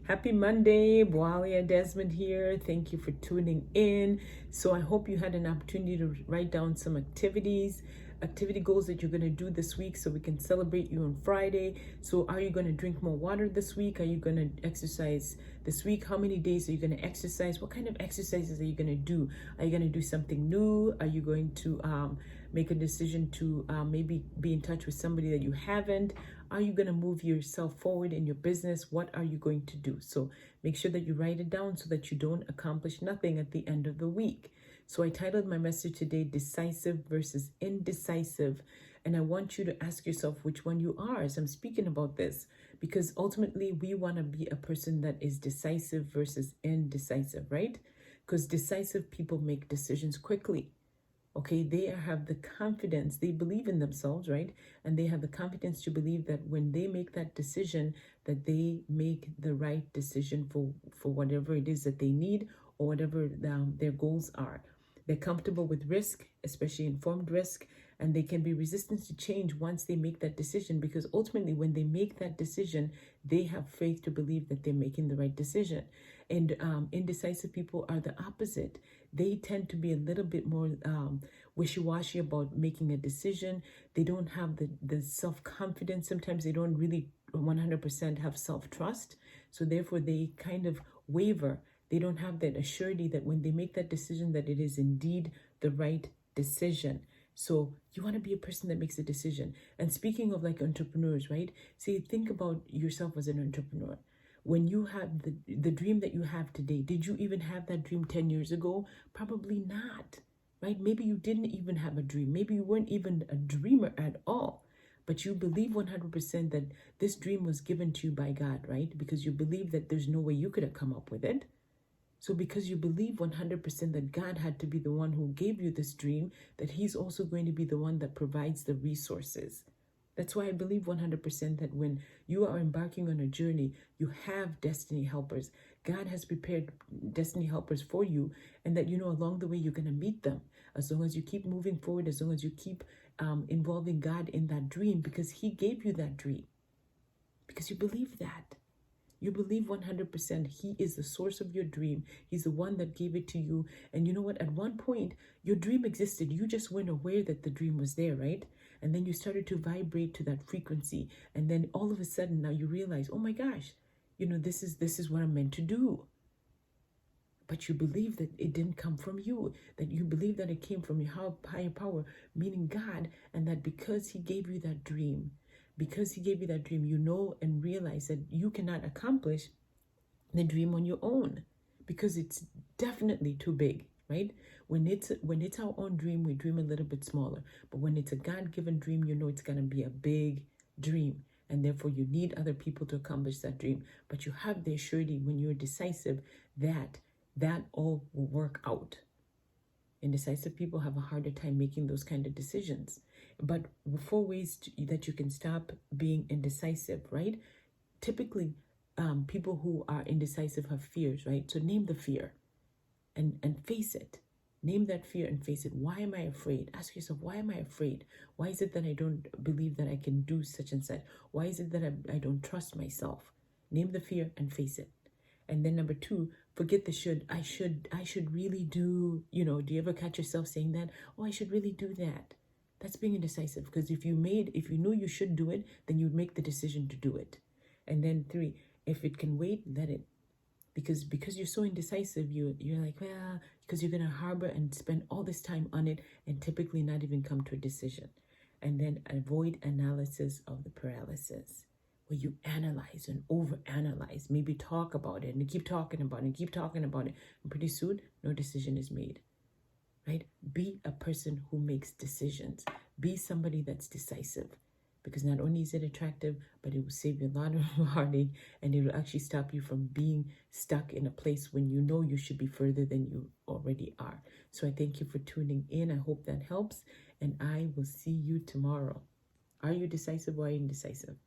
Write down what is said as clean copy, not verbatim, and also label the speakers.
Speaker 1: Happy Monday, Boalia Desmond here. Thank you for tuning in. So I hope you had an opportunity to write down some activity goals that you're going to do this week so we can celebrate you on Friday. So are you going to drink more water this week? Are you going to exercise this week? How many days are you going to exercise? What kind of exercises are you going to do? Are you going to do something new? Are you going to make a decision to maybe be in touch with somebody that you haven't? Are you going to move yourself forward in your business? What are you going to do? So make sure that you write it down so that you don't accomplish nothing at the end of the week. So I titled my message today, Decisive versus Indecisive. And I want you to ask yourself which one you are as I'm speaking about this, because ultimately we want to be a person that is decisive versus indecisive, right? Because decisive people make decisions quickly. Okay, they have the confidence, they believe in themselves, right? And they have the confidence to believe that when they make that decision, that they make the right decision for whatever it is that they need or whatever their goals are. They're comfortable with risk, especially informed risk, and they can be resistant to change once they make that decision, because ultimately when they make that decision, they have faith to believe that they're making the right decision. And indecisive people are the opposite. They tend to be a little bit more wishy-washy about making a decision. They don't have the self-confidence. Sometimes they don't really 100% have self-trust. So therefore they kind of waver. They don't have that assurity that when they make that decision that it is indeed the right decision. So you want to be a person that makes a decision. And speaking of like entrepreneurs, right? See, think about yourself as an entrepreneur. When you have the dream that you have today, did you even have that dream 10 years ago? Probably not, right? Maybe you didn't even have a dream. Maybe you weren't even a dreamer at all. But you believe 100% that this dream was given to you by God, right? Because you believe that there's no way you could have come up with it. So because you believe 100% that God had to be the one who gave you this dream, that he's also going to be the one that provides the resources. That's why I believe 100% that when you are embarking on a journey, you have destiny helpers. God has prepared destiny helpers for you, and that, along the way, you're going to meet them. As long as you keep moving forward, as long as you keep involving God in that dream, because he gave you that dream, because you believe that. You believe 100% he is the source of your dream. He's the one that gave it to you. And you know what? At one point, your dream existed. You just weren't aware that the dream was there, right? And then you started to vibrate to that frequency. And then all of a sudden, now you realize, oh my gosh, this is what I'm meant to do. But you believe that it didn't come from you, that you believe that it came from your higher power, meaning God, and that because he gave you that dream, you know and realize that you cannot accomplish the dream on your own, because it's definitely too big, right? When it's our own dream, we dream a little bit smaller. But when it's a God-given dream, it's going to be a big dream. And therefore, you need other people to accomplish that dream. But you have the surety when you're decisive that all will work out. Indecisive people have a harder time making those kind of decisions. But 4 ways that you can stop being indecisive, right? Typically, people who are indecisive have fears, right? So name the fear and face it. Name that fear and face it. Why am I afraid? Ask yourself, why am I afraid? Why is it that I don't believe that I can do such and such? Why is it that I don't trust myself? Name the fear and face it. And then number 2, forget the should. I should really do, do you ever catch yourself saying that? Oh, I should really do that. That's being indecisive, because if you knew you should do it, then you'd make the decision to do it. And then 3, if it can wait, let it. Because you're so indecisive, you're like, well, because you're going to harbor and spend all this time on it and typically not even come to a decision. And then avoid analysis of the paralysis, where you analyze and overanalyze, maybe talk about it and keep talking about it and keep talking about it. And pretty soon, no decision is made, right? Be a person who makes decisions. Be somebody that's decisive, because not only is it attractive, but it will save you a lot of heartache, and it will actually stop you from being stuck in a place when you know you should be further than you already are. So I thank you for tuning in. I hope that helps, and I will see you tomorrow. Are you decisive or are you indecisive?